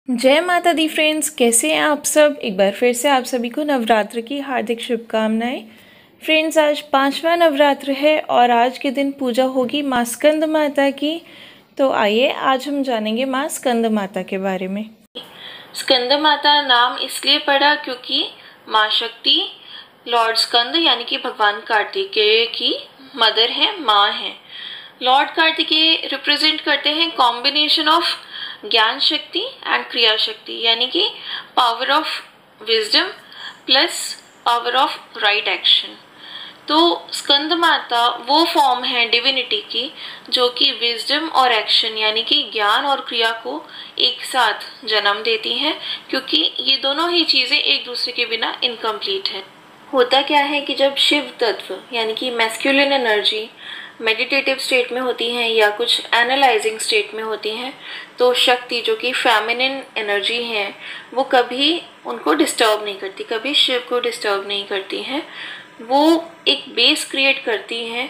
जय माता दी फ्रेंड्स, कैसे हैं आप सब। एक बार फिर से आप सभी को नवरात्र की हार्दिक शुभकामनाएं। फ्रेंड्स, आज 5वां नवरात्र है और आज के दिन पूजा होगी माँ स्कंद माता की। तो आइए आज हम जानेंगे माँ स्कंद माता के बारे में। स्कंद माता नाम इसलिए पड़ा क्योंकि माँ शक्ति लॉर्ड स्कंद यानी कि भगवान कार्तिकेय की मदर है, माँ है। लॉर्ड कार्तिकेय रिप्रेजेंट करते हैं कॉम्बिनेशन ऑफ ज्ञान शक्ति एंड क्रिया शक्ति, यानी कि power of wisdom plus power of right action. तो स्कंद माता वो फॉर्म है डिविनिटी की जो कि विजडम और एक्शन यानी कि ज्ञान और क्रिया को एक साथ जन्म देती हैं, क्योंकि ये दोनों ही चीजें एक दूसरे के बिना इनकम्प्लीट है। होता क्या है कि जब शिव तत्व यानी कि मैस्कुलिन एनर्जी मेडिटेटिव स्टेट में होती हैं या कुछ एनालाइजिंग स्टेट में होती हैं, तो शक्ति जो कि फेमिनिन एनर्जी है वो कभी उनको डिस्टर्ब नहीं करती, कभी शिव को डिस्टर्ब नहीं करती हैं। वो एक बेस क्रिएट करती हैं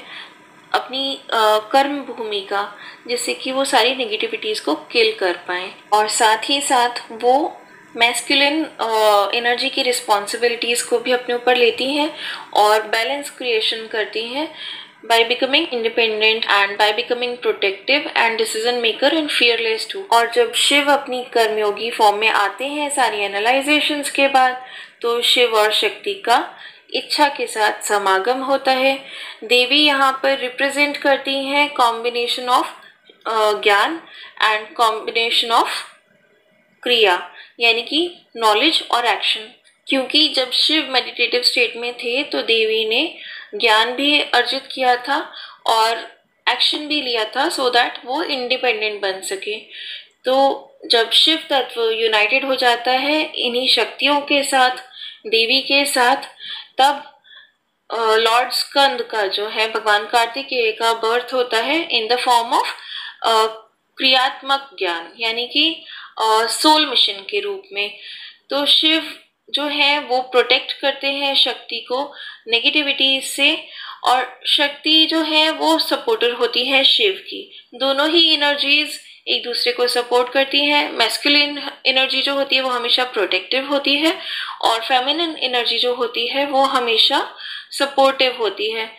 अपनी कर्म भूमि का, जिससे कि वो सारी नेगेटिविटीज़ को किल कर पाएँ, और साथ ही साथ वो मैस्कुलिन एनर्जी की रिस्पॉन्सिबिलिटीज़ को भी अपने ऊपर लेती हैं और बैलेंस क्रिएशन करती हैं by becoming independent and by becoming protective and decision maker and fearless too। और जब शिव अपनी कर्मयोगी फॉर्म में आते हैं सारी एनालाइजेशंस के बाद, तो शिव और शक्ति का इच्छा के साथ समागम होता है। देवी यहाँ पर रिप्रेजेंट करती हैं कॉम्बिनेशन ऑफ ज्ञान एंड कॉम्बिनेशन ऑफ क्रिया, यानी कि नॉलेज और एक्शन। क्योंकि जब शिव मेडिटेटिव स्टेट में थे तो देवी ने ज्ञान भी अर्जित किया था और एक्शन भी लिया था, सो दैट वो इंडिपेंडेंट बन सके। तो जब शिव तत्व यूनाइटेड हो जाता है इन्हीं शक्तियों के साथ, देवी के साथ, तब लॉर्ड स्कंद का जो है भगवान कार्तिकेय का बर्थ होता है इन द फॉर्म ऑफ क्रियात्मक ज्ञान, यानी कि सोल मिशन के रूप में। तो शिव जो है वो प्रोटेक्ट करते हैं शक्ति को नेगेटिविटी से, और शक्ति जो है वो सपोर्टर होती है शिव की। दोनों ही एनर्जीज एक दूसरे को सपोर्ट करती हैं। मैस्कुलिन एनर्जी जो होती है वो हमेशा प्रोटेक्टिव होती है और फेमिनिन एनर्जी जो होती है वो हमेशा सपोर्टिव होती है।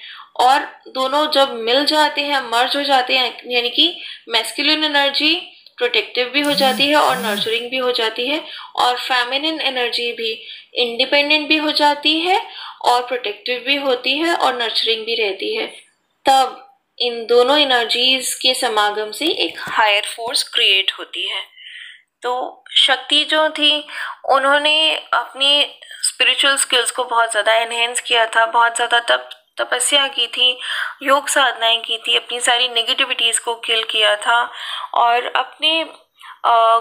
और दोनों जब मिल जाते हैं, मर्ज हो जाते हैं, यानी कि मैस्कुलिन एनर्जी प्रोटेक्टिव भी हो जाती है और नर्चरिंग भी हो जाती है, और फेमिनिन एनर्जी भी इंडिपेंडेंट भी हो जाती है और प्रोटेक्टिव भी होती है और नर्चरिंग भी रहती है। तब इन दोनों एनर्जीज के समागम से एक हायर फोर्स क्रिएट होती है। तो शक्ति जो थी उन्होंने अपनी स्पिरिचुअल स्किल्स को बहुत ज़्यादा एनहेंस किया था, बहुत ज़्यादा तपस्या की थी, योग साधनाएं की थी, अपनी सारी नेगेटिविटीज़ को किल किया था और अपने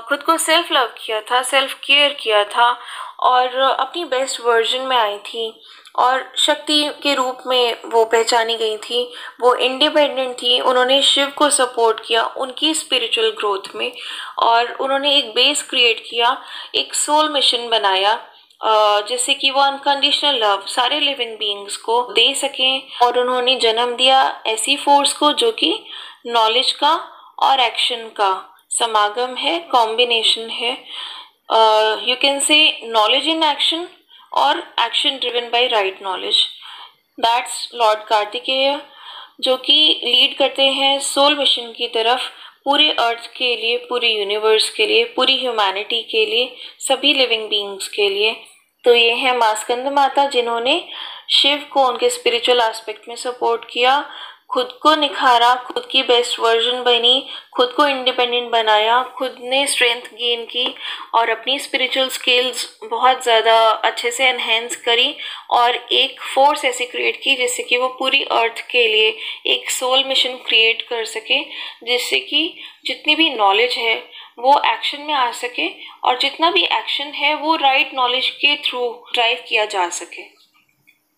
खुद को सेल्फ लव किया था, सेल्फ केयर किया था और अपनी बेस्ट वर्जन में आई थी और शक्ति के रूप में वो पहचानी गई थी। वो इंडिपेंडेंट थी, उन्होंने शिव को सपोर्ट किया उनकी स्पिरिचुअल ग्रोथ में, और उन्होंने एक बेस क्रिएट किया, एक सोल मिशन बनाया जिससे कि वो अनकंडीशनल लव सारे लिविंग बीइंग्स को दे सकें। और उन्होंने जन्म दिया ऐसी फोर्स को जो कि नॉलेज का और एक्शन का समागम है, कॉम्बिनेशन है। You can say knowledge in action और action driven by right knowledge. That's Lord Kartikeya, जो कि लीड करते हैं सोल मिशन की तरफ पूरे अर्थ के लिए, पूरे यूनिवर्स के लिए, पूरी ह्यूमैनिटी के लिए, सभी लिविंग बीइंग्स के लिए। तो ये है माँ स्कंद माता, जिन्होंने शिव को उनके स्पिरिचुअल एस्पेक्ट में सपोर्ट किया, खुद को निखारा, खुद की बेस्ट वर्जन बनी, खुद को इंडिपेंडेंट बनाया, खुद ने स्ट्रेंथ गेन की और अपनी स्पिरिचुअल स्किल्स बहुत ज़्यादा अच्छे से एनहेंस करी और एक फोर्स ऐसी क्रिएट की जिससे कि वो पूरी अर्थ के लिए एक सोल मिशन क्रिएट कर सके, जिससे कि जितनी भी नॉलेज है वो एक्शन में आ सके और जितना भी एक्शन है वो राइट नॉलेज के थ्रू ड्राइव किया जा सके।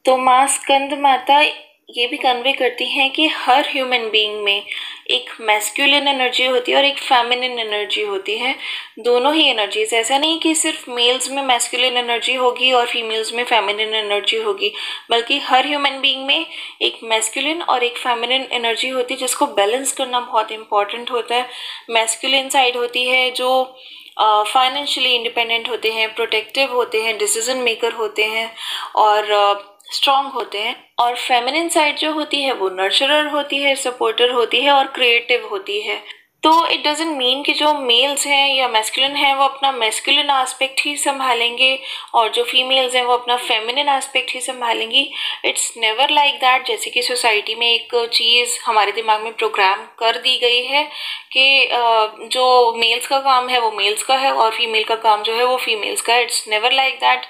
तो माँ स्कंद माता ये भी कन्वे करती हैं कि हर ह्यूमन बीइंग में एक मैस्कुलिन एनर्जी होती है और एक फेमिनिन एनर्जी होती है, दोनों ही एनर्जीज। ऐसा नहीं कि सिर्फ मेल्स में मैस्कुलिन एनर्जी होगी और फीमेल्स में फेमिनिन एनर्जी होगी, बल्कि हर ह्यूमन बीइंग में एक मैस्कुलिन और एक फेमिनिन एनर्जी होती है, जिसको बैलेंस करना बहुत इंपॉर्टेंट होता है। मैस्कुलिन साइड होती है जो फाइनेंशियली इंडिपेंडेंट होते हैं, प्रोटेक्टिव होते हैं, डिसीजन मेकर होते हैं और स्ट्रॉन्ग होते हैं। और फेमिनिन साइड जो होती है वो नर्चरर होती है, सपोर्टर होती है और क्रिएटिव होती है। तो इट डजंट मीन कि जो मेल्स हैं या मैस्कुलिन हैं वो अपना मैस्कुलिन एस्पेक्ट ही संभालेंगे और जो फीमेल्स हैं वो अपना फेमिनिन एस्पेक्ट ही संभालेंगी। It's never like that. जैसे कि सोसाइटी में एक चीज़ हमारे दिमाग में प्रोग्राम कर दी गई है कि जो मेल्स का काम है वो मेल्स का है और फीमेल का काम जो है वो फीमेल्स का है। It's never like that.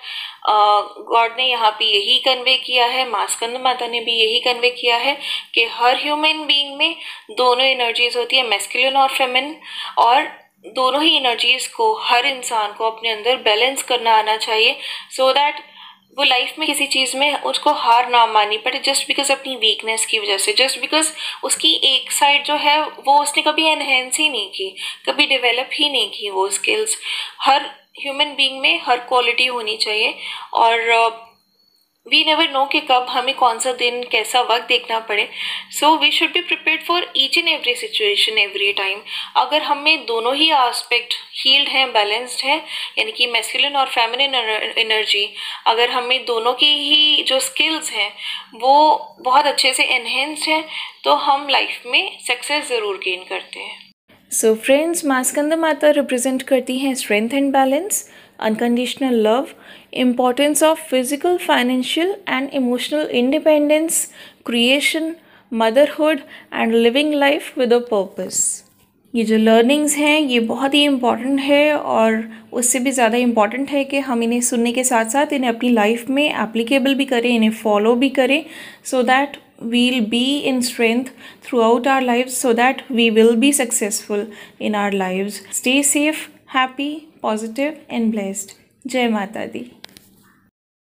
God ने यहाँ पे यही कन्वे किया है, माँ स्कंद माता ने भी यही कन्वे किया है कि हर ह्यूमन बीइंग में दोनों एनर्जीज होती है, मैस्कुलिन और फेमिनिन, और दोनों ही एनर्जीज को हर इंसान को अपने अंदर बैलेंस करना आना चाहिए सो दैट वो लाइफ में किसी चीज़ में उसको हार ना माननी पड़े जस्ट बिकॉज अपनी वीकनेस की वजह से, जस्ट बिकॉज उसकी एक साइड जो है वो उसने कभी एनहेंस ही नहीं की, कभी डेवलप ही नहीं की वो स्किल्स। हर ह्यूमन बीइंग में हर क्वालिटी होनी चाहिए और वी नेवर नो कि कब हमें कौन सा दिन कैसा वक्त देखना पड़े। So we should be prepared for each and every situation every time. अगर हमें दोनों ही एस्पेक्ट हील्ड हैं, बैलेंस्ड है, यानी कि मैस्कुलिन और फेमिनिन एनर्जी, अगर हमें दोनों की ही जो स्किल्स हैं वो बहुत अच्छे से एनहेंस्ड है तो हम लाइफ में सक्सेस ज़रूर गेन करते हैं। सो फ्रेंड्स, माँ स्कंद माता रिप्रेजेंट करती हैं strength and balance, unconditional love, importance of physical, financial and emotional independence, creation, motherhood and living life with a purpose. ये जो लर्निंग्स हैं ये बहुत ही इम्पॉर्टेंट है और उससे भी ज़्यादा इम्पॉर्टेंट है कि हम इन्हें सुनने के साथ साथ इन्हें अपनी लाइफ में एप्लीकेबल भी करें, इन्हें फॉलो भी करें, so that we'll be in strength throughout our lives, so that we will be successful in our lives. Stay safe, happy, positive and blessed. Jai Mata Di.